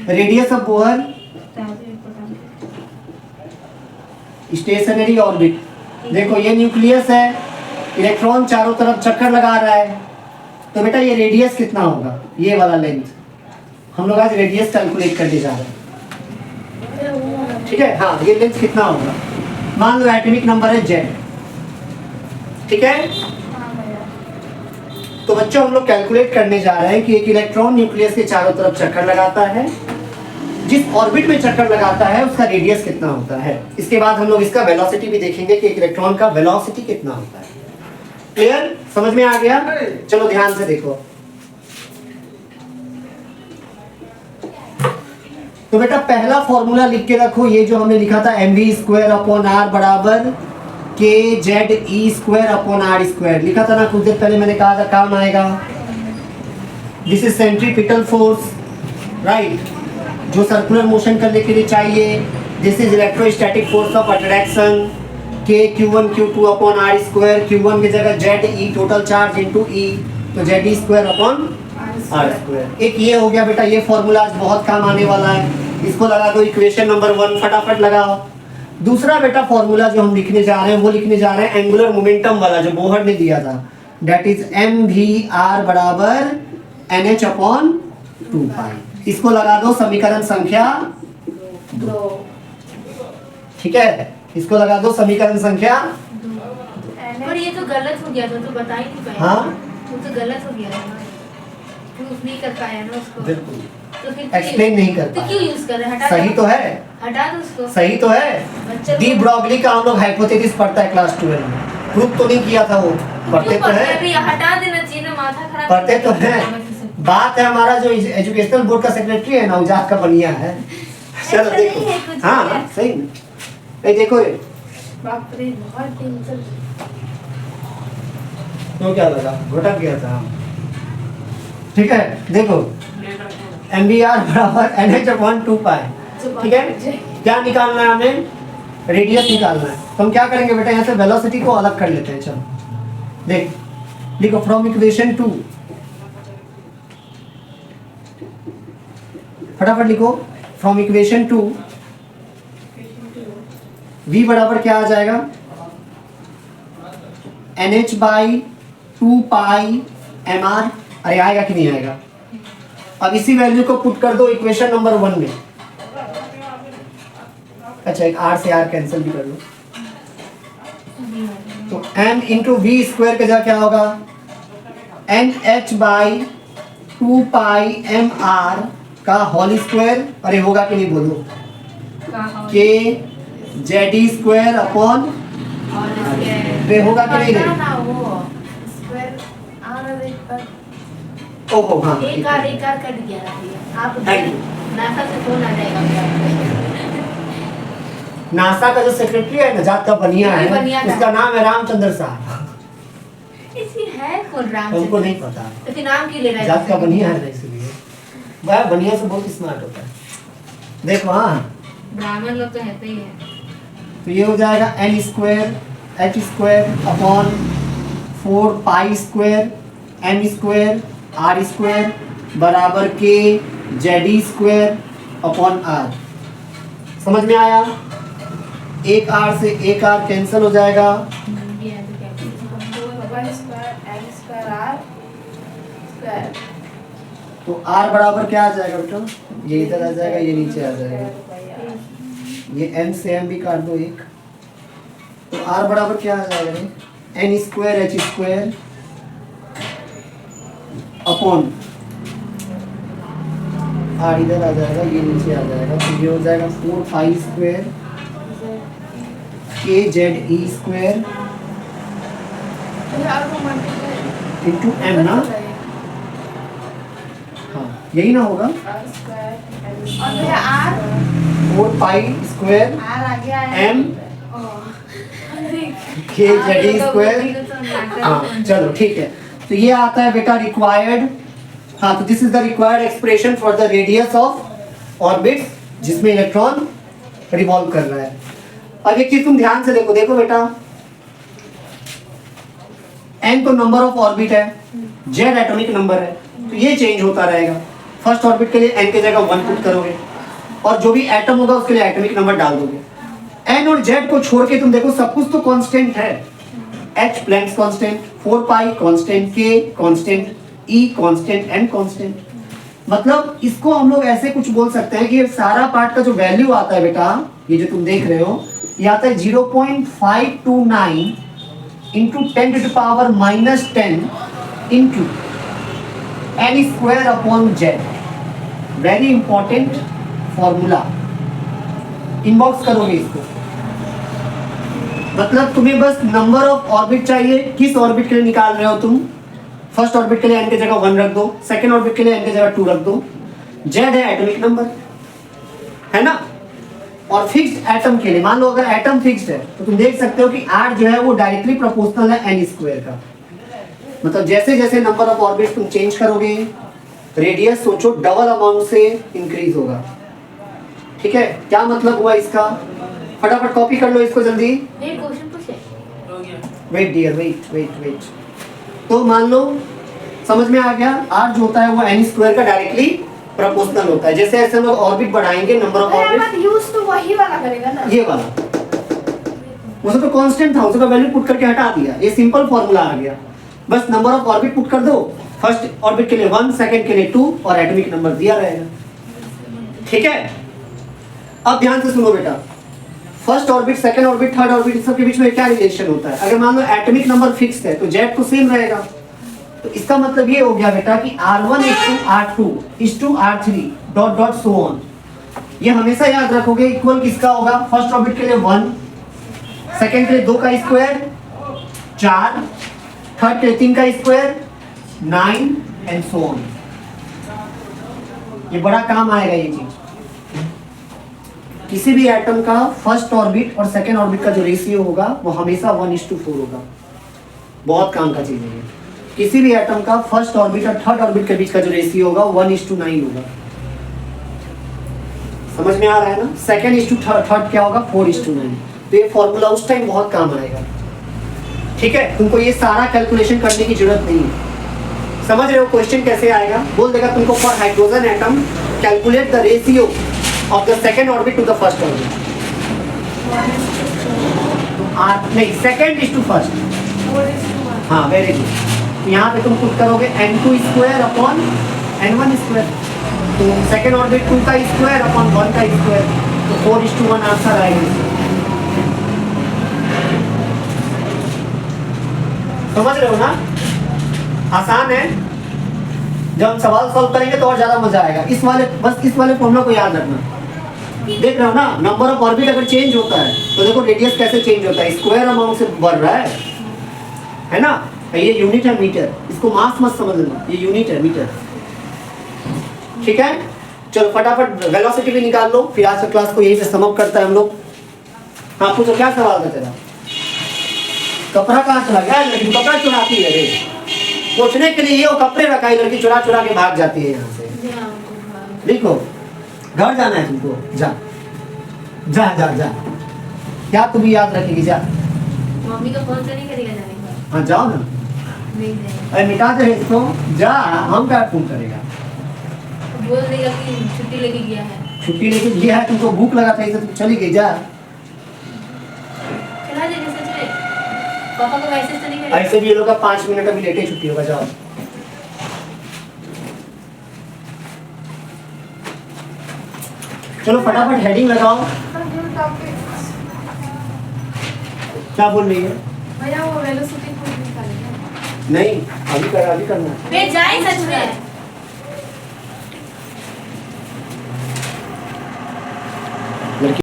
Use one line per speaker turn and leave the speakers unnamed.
Radius of Bohr stationery orbit. देखो ये nucleus है, इलेक्ट्रॉन चारों तरफ चक्कर लगा रहा है, तो बेटा ये रेडियस कितना होगा, ये वाला लेंथ। हम लोग आज रेडियस कैलकुलेट करने जा रहे हैं, ठीक है। हाँ, ये लेंथ कितना होगा, मान लो एटॉमिक नंबर है Z, ठीक है। तो बच्चों हम लोग कैलकुलेट करने जा रहे हैं कि एक इलेक्ट्रॉन न्यूक्लियस के चारों तरफ चक्कर लगाता है, जिस ऑर्बिट में चक्कर लगाता है उसका रेडियस कितना होता है। इसके बाद हम लोग इसका वेलोसिटी भी देखेंगे कि एक इलेक्ट्रॉन का वेलोसिटी कितना होता है। क्लियर, समझ में आ गया? चलो ध्यान से देखो। तो बेटा पहला फॉर्मूला लिख के रखो, ये जो हमने लिखा था mv² r बराबर kZe²/r², लिखा था ना कुछ देर पहले, मैंने कहा था काम आएगा। This is centripetal force, right, जो सर्कुलर मोशन करने के लिए चाहिए। This is electrostatic force of attraction k Q1Q2/r², Q1 की जगह ZE total charge into E, तो ZE²/r²। एक ये हो गया बेटा, ये फॉर्मूला आज बहुत काम आने वाला है, इसको लगा दो इक्वेशन नंबर 1, फटाफट लगाओ। दूसरा बेटा फॉर्मूला जो हम लिखने जा रहे हैं वो लिखने जा रहे हैं एंगुलर मोमेंटम वाला, जो बोहर ने दिया था, दैट इज mvr बराबर nh/2π। इसको लगा दो समीकरण संख्या 2, ठीक है, इसको लगा दो समीकरण संख्या
2। और ये तो गलत हो गया था, तो बता ही नहीं पाया।
हाँ,
वो तो गलत हो गया था, प्रूफ नहीं कर पाया ना उसको।
बिल्कुल
तो फिर
एक्सप्लेन नहीं कर
तो
पाया।
क्यों यूज कर रहे हैं? हटा
सही
दो।
तो है,
हटा दो उसको।
सही तो है।
बच्चे
डी ब्रॉगली का हम लोग हाइपोथेसिस पढ़ता है क्लास 12 में, प्रूफ तो नहीं किया था वो, पढ़ते तो है,
हटा देना चाहिए ना, माथा खराब
पढ़ते तो है। बात है हमारा जो एजुकेशनल बोर्ड का सेक्रेटरी है ना, उजाद का बनिया है। चलो देखो, हाँ सही, ये देखो, ये
बाप रे, बहुत टेंशन।
तो क्या लगा, घटक गया था, ठीक है। देखो mvr बराबर nh/2π, ठीक है। क्या निकालना है हमें, रेडियस निकालना है। तो हम क्या करेंगे बेटा, यहाँ से वेलोसिटी को अलग कर लेते हैं। चलो देख, लिखो फ्रॉम इक्वेशन 2, फटाफट लिखो, फ्रॉम इक्वेशन 2 v बराबर क्या आ जाएगा, nh/2πmr। अरे आएगा कि नहीं आएगा? अब इसी वैल्यू को पुट कर दो इक्वेशन नंबर 1 में। अच्छा, एक r से r कैंसिल भी कर लो, तो m इंटू वी स्क्वायर के जगह क्या होगा, nh/2πmr का होल स्क्वायर। अरे होगा कि नहीं बोलो, k ZE²/r, वे होगा कि नहीं? ओहो हाँ,
एक आर कट गया था। आप नासा से फोन आ जाएगा।
नासा का जो सेक्रेटरी है नजात का बनिया है, उसका नाम है रामचंद्र साहब।
इसी है कौन राम?
हमको नहीं पता,
तो फिर नाम क्यों ले रहा है?
नजात का बनिया है ना, इसलिए वह बनिया से बहुत स्मार्ट होता है। देखो हाँ,
ब्राह्मण लोग तो रहते ही है।
तो ये हो जाएगा n²h²/4π²m²r² बराबर k ZE²/r। समझ में आया? एक r से एक r कैंसिल हो जाएगा, तो r बराबर क्या आ जाएगा बेटा, ये इधर आ जाएगा, ये नीचे आ जाएगा, ये m से m भी काट दो एक, तो r बराबर क्या आ जाएगा, n²h² अपॉन r इधर आ जाएगा, ये नीचे आ जाएगा, तो ये हो जाएगा 4π² kZe² इंटू m ना, हाँ यही ना होगा, 4π² m kZe²। हाँ चलो ठीक है, तो ये आता है बेटा रिक्वायर्ड। हाँ, तो this is the required expression for the radius of orbit जिसमें इलेक्ट्रॉन रिवॉल्व कर रहा है। अब एक चीज तुम ध्यान से देखो, देखो बेटा, n तो नंबर ऑफ ऑर्बिट है, z एटॉमिक नंबर है, तो ये चेंज होता रहेगा। फर्स्ट ऑर्बिट के लिए n की जगह 1 पुट करोगे और जो भी एटम होगा उसके लिए एटॉमिक नंबर डाल दोगे। n और z को छोड़ के तुम देखो सब कुछ तो कांस्टेंट है। h प्लैंक्स कांस्टेंट, 4 पाई constant, k constant, e constant, n constant. मतलब इसको हम लोग ऐसे कुछ बोल सकते हैं कि ये सारा पार्ट का जो वैल्यू आता है बेटा, ये जो तुम देख रहे हो, ये आता है 0.529 into 10 to the power -10 into n square upon z। Very important formula, inbox करोगे इसको। मतलब तुम्हें बस नंबर ऑफ ऑर्बिट चाहिए, किस ऑर्बिट के लिए निकाल रहे हो तुम। फर्स्ट ऑर्बिट के लिए n की जगह 1 रख दो, सेकंड ऑर्बिट के लिए n की जगह 2 रख दो। z है एटॉमिक नंबर, है ना। और फिक्स्ड एटम के लिए मान लो अगर एटम फिक्स्ड है तो तुम देख सकते हो कि r जो है वो डायरेक्टली प्रोपोर्शनल है n स्क्वायर का। मतलब जैसे जैसे नंबर ऑफ ऑर्बिट तुम चेंज करोगे, रेडियस सोचो डबल अमाउंट से इंक्रीज होगा। ठीक है, क्या मतलब हुआ इसका? फटाफट कॉपी कर लो इसको जल्दी।
एक क्वेश्चन पूछे।
Wait dear, wait. तो मान लो समझ में आ गया, r जो होता है वो n स्क्वायर का डायरेक्टली प्रोपोर्शनल होता है। जैसे जैसे हम लोग ऑर्बिट बढ़ाएंगे, नंबर ऑफ ऑर्बिट,
यूज तो वही वाला करेगा ना,
ये वाला उसमें तो कांस्टेंट था, उसका वैल्यू पुट करके हटा दिया, ये सिंपल फॉर्मूला आ गया। बस नंबर ऑफ ऑर्बिट पुट कर दो, फर्स्ट ऑर्बिट के लिए 1, सेकंड के लिए 2 और एटॉमिक नंबर दिया रहेगा। ठीक है, अब ध्यान से सुनो बेटा, first orbit, second orbit, third orbit, इन सब के बीच में क्या रिलेशन होता है? अगर मान लो एटॉमिक नंबर फिक्स्ड है तो z तो सेम रहेगा। तो इसका मतलब ये हो गया बेटा कि r1 r2 r3 dot dot so on. ये हमेशा याद रखोगे, इक्वल किसका होगा? फर्स्ट ऑर्बिट के लिए 1, सेकंड के लिए 2 का स्क्वायर 4, थर्ड के लिए 3 का स्क्वायर 9 एंड सो ऑन। ये बड़ा काम आएगा ये चीज। किसी भी एटम का फर्स्ट ऑर्बिट और सेकेंड ऑर्बिट का जो रेशियो होगा वो हमेशा 1:4 होगा। बहुत काम का चीज है ये। किसी भी एटम का फर्स्ट ऑर्बिट और थर्ड ऑर्बिट के बीच का जो रेशियो होगा 1:9 होगा। समझ में आ रहा है ना? सेकेंड थर्ड क्या होगा? 4:9। तो ये फॉर्मूला उस टाइम बहुत काम आएगा। ठीक है, तुमको ये सारा कैलकुलेशन करने की जरूरत नहीं है। समझ रहे हो क्वेश्चन कैसे आएगा? बोल देगा तुमको for hydrogen atom calculate the ratio of the second orbit to the first orbit. नहीं, second is to first. हाँ, very good। यहाँ पे तुम पुट करोगे n2 square upon n1 square. तो सेकेंड ऑर्बिट 2 का स्क्वायर अपॉन 1 का स्क्वायर, तो 4:1 आंसर आएगा। समझ रहे हो ना? आसान है। जब हम सवाल सॉल्व करेंगे तो और ज्यादा मजा आएगा। इस वाले फॉर्मूला को याद रखना। देख रहे हो ना, नंबर ऑफ ऑर्बिट अगर चेंज होता है तो देखो रेडियस कैसे चेंज होता है, स्क्वायर अमाउंट से बढ़ रहा है ना। ये यूनिट है मीटर, इसको मास मत समझ लेना, ये यूनिट है मीटर। ठीक है, चलो फटाफट वेलोसिटी भी निकाल लो, फिर आज की क्लास को यही से समाप्त करता है हम लोग। हाँ पूछो, क्या सवाल था तेरा? कपड़ा कहाँ चला गया? लड़की कपड़ा चुराती है रे। पूछने के लिए ये कपड़े रखा है, लड़की चुरा चुरा के भाग जाती है यहाँ से। देखो घर जाना है तुमको, जा जा जा जा। क्या तुम याद रखेगी? जा।
मम्मी का फोन तो नहीं करेगा जाने का?
हाँ जाओ ना।
नहीं जाएगा।
अरे मिटा दे इसको, जा। हम क्या फोन करेगा?
बोल देगा कि छुट्टी लेके गया है।
छुट्टी लेके गया है, तुमको भूख लगा था इसे तुम चली गई। जा।
चला जाएगा सच में? पापा को मैसेज तो नहीं करेगा?
ऐसे भी ये लोग का 5 मिनट अभी लेटे छुट्टी होगा। जाओ। चलो फटाफट हेडिंग लगाओ। क्या बोल रही है?
भैया वो वेलोसिटी को निकालेगा।
नहीं, अभी करना है।
वे जाए सच में।